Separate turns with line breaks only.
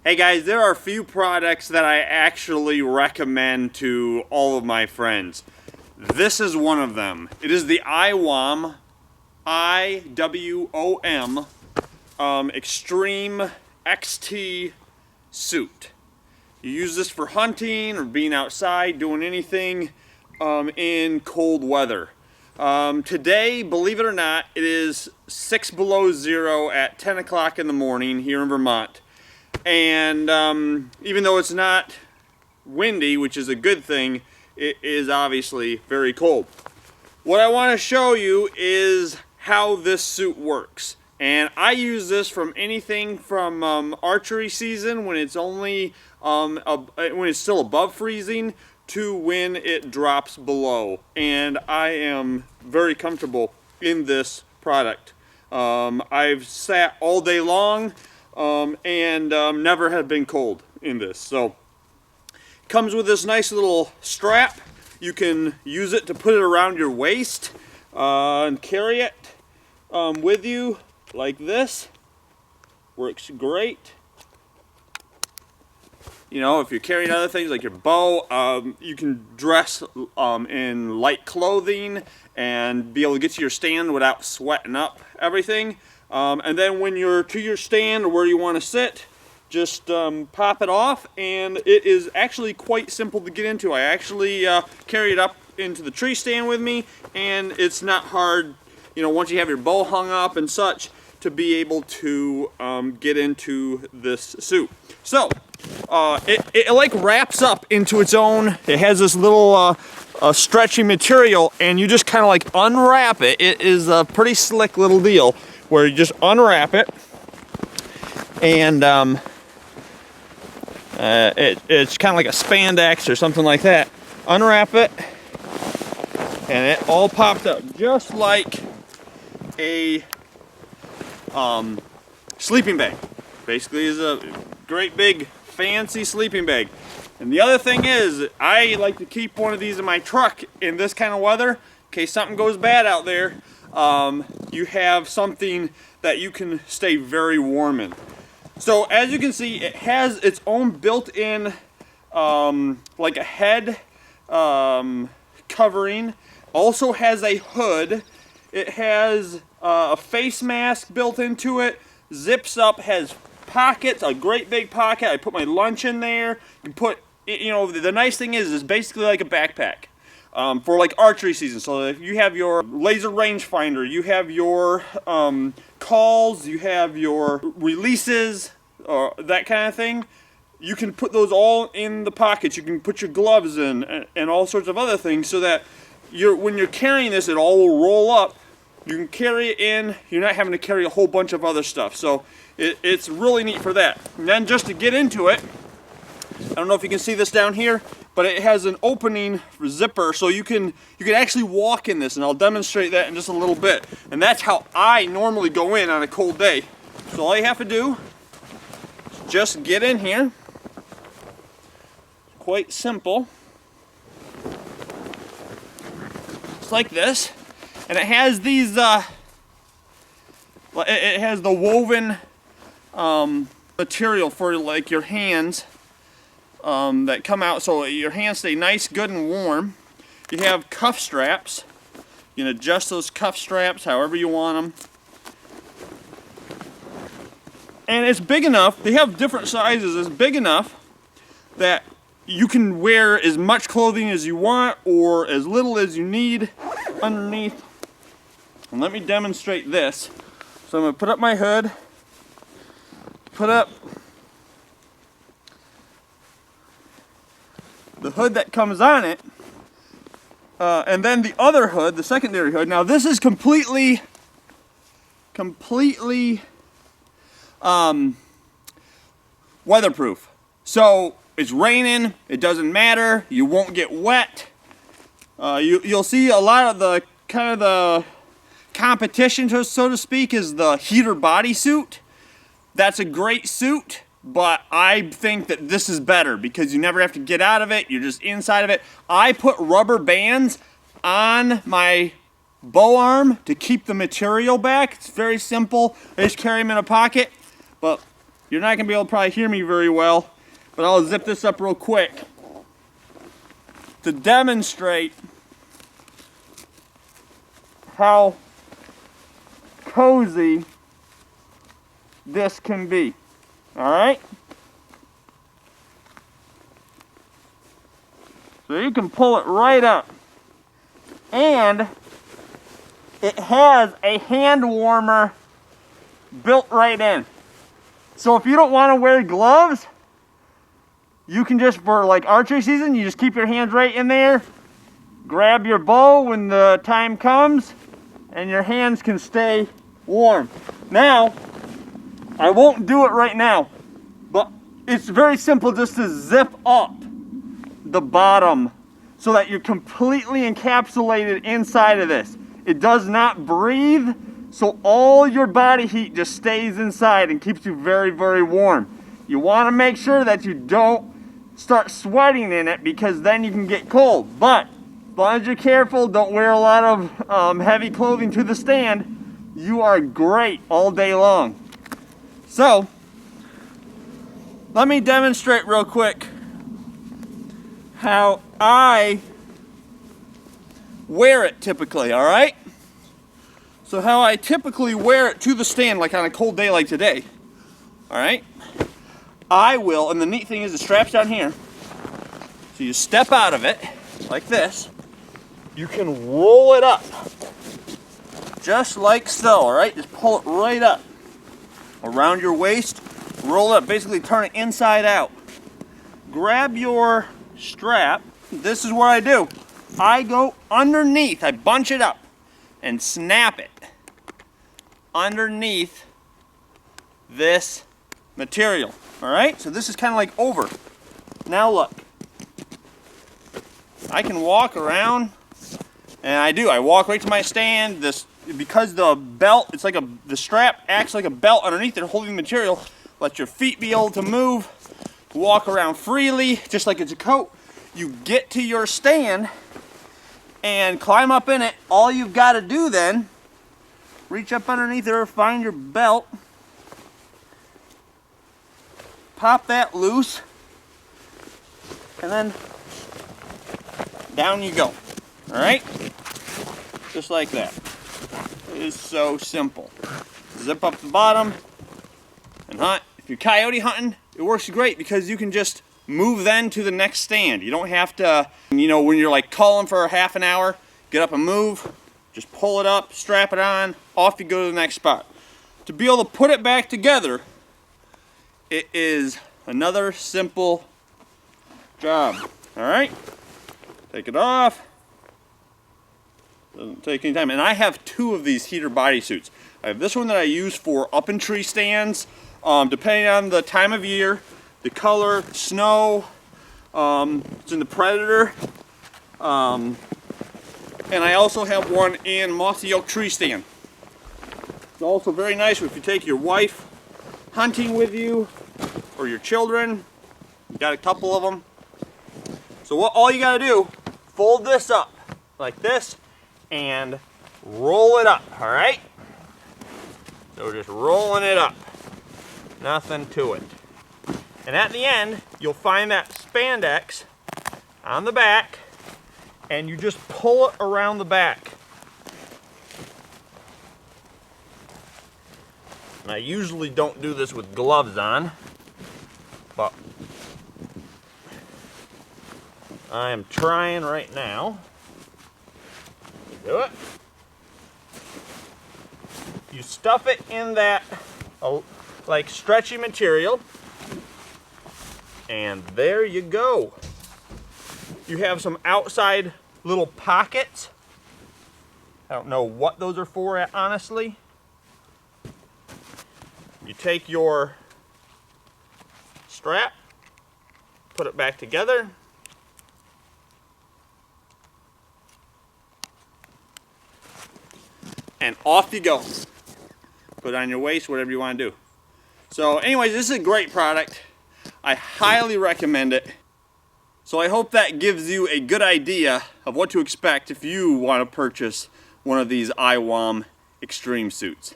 Hey guys, there are a few products that I actually recommend to all of my friends. This is one of them. It is the IWOM, IWOM Extreme XT Suit. You use this for hunting or being outside, doing anything in cold weather. Today, believe it or not, it is 6 below zero at 10 o'clock in the morning here in Vermont. And even though it's not windy, which is a good thing, it is obviously very cold. What I want to show you is how this suit works. And I use this from anything from archery season when it's only when it's still above freezing to when it drops below. And I am very comfortable in this product. I've sat all day long and never have been cold in this. So it comes with this nice little strap. You can use it to put it around your waist and carry it with you like this. Works great. You know, if you're carrying other things like your bow, you can dress in light clothing and be able to get to your stand without sweating up everything. And then when you're to your stand or where you want to sit, just pop it off, and it is actually quite simple to get into. I actually carry it up into the tree stand with me, and it's not hard, you know, once you have your bow hung up and such, to be able to get into this suit. So it like wraps up into its own. It has this little stretchy material, and you just kind of like unwrap it. It is a pretty slick little deal where you just unwrap it, and it's kind of like a spandex or something like that. Unwrap it, and it all popped up just like a sleeping bag. Basically is a great big fancy sleeping bag. And the other thing is, I like to keep one of these in my truck in this kind of weather in case something goes bad out there. You have something that you can stay very warm in. So as you can see, it has its own built-in like a head covering. Also has a hood. It has a face mask built into it. Zips up, has pockets, a great big pocket. I put my lunch in there. You can put, you know, the nice thing is it's basically like a backpack for like archery season. So if you have your laser rangefinder, you have your calls, you have your releases, or that kind of thing, you can put those all in the pockets. You can put your gloves in and all sorts of other things, so that when you're carrying this, it all will roll up. You can carry it in. You're not having to carry a whole bunch of other stuff. So it's really neat for that. And then just to get into it, I don't know if you can see this down here, but it has an opening zipper, so you can actually walk in this, and I'll demonstrate that in just a little bit. And that's how I normally go in on a cold day. So all you have to do is just get in here. Quite simple. It's like this. And it has these, it has the woven material for like your hands that come out, so your hands stay nice, good, and warm. You have cuff straps. You can adjust those cuff straps however you want them. And it's big enough, they have different sizes, it's big enough that you can wear as much clothing as you want or as little as you need underneath. And let me demonstrate this. So I'm going to put up my hood, put up the hood that comes on it, and then the other hood, the secondary hood. Now this is completely weatherproof. So it's raining, it doesn't matter, you won't get wet. You'll see a lot of the kind of the competition, so to speak, is the heater bodysuit. That's a great suit, but I think that this is better because you never have to get out of it. You're just inside of it. I put rubber bands on my bow arm to keep the material back. It's very simple. I just carry them in a pocket. But You're not gonna be able to probably hear me very well, but I'll zip this up real quick to demonstrate how cozy this can be. All right? So you can pull it right up. And it has a hand warmer built right in. So if you don't want to wear gloves, you can just, for like archery season, you just keep your hands right in there, grab your bow when the time comes, and your hands can stay warm. Now, I won't do it right now, but it's very simple just to zip up the bottom so that you're completely encapsulated inside of this. It does not breathe, so all your body heat just stays inside and keeps you very, very warm. You want to make sure that you don't start sweating in it, because then you can get cold. But as long as you're careful, don't wear a lot of heavy clothing to the stand, you are great all day long. So, let me demonstrate real quick how I wear it typically, all right? So how I typically wear it to the stand, like on a cold day like today, all right? I will, and the neat thing is the strap's down here. So you step out of it like this. You can roll it up just like so, all right? Just pull it right up around your waist, roll it up, basically turn it inside out. Grab your strap. This is what I do. I go underneath, I bunch it up and snap it underneath this material. All right, so this is kind of like over. Now look, I can walk around, and I walk right to my stand. This, because the belt, it's like the strap acts like a belt underneath it, holding the material. Let your feet be able to move, walk around freely, just like it's a coat. You get to your stand and climb up in it. All you've got to do then, reach up underneath there, find your belt, pop that loose, and then down you go. All right? Just like that. It is so simple. Zip up the bottom and hunt. If you're coyote hunting, it works great because you can just move then to the next stand. You don't have to, you know, when you're like calling for a half an hour, get up and move, just pull it up, strap it on, off you go to the next spot. To be able to put it back together, it is another simple job. All right, take it off. Doesn't take any time. And I have two of these heater bodysuits. I have this one that I use for up in tree stands, depending on the time of year, the color, snow. It's in the Predator. And I also have one in mossy oak tree stand. It's also very nice if you take your wife hunting with you, or your children. You got a couple of them. So all you gotta do, fold this up like this and roll it up, all right? So we're just rolling it up, nothing to it. And at the end, you'll find that spandex on the back, and you just pull it around the back. And I usually don't do this with gloves on, but I am trying right now to do it. You stuff it in that like stretchy material, and there you go. You have some outside little pockets. I don't know what those are for, honestly. You take your strap, put it back together, and off you go. Put it on your waist, whatever you want to do. So anyways, this is a great product. I highly recommend it. So I hope that gives you a good idea of what to expect if you want to purchase one of these IWOM Extreme suits.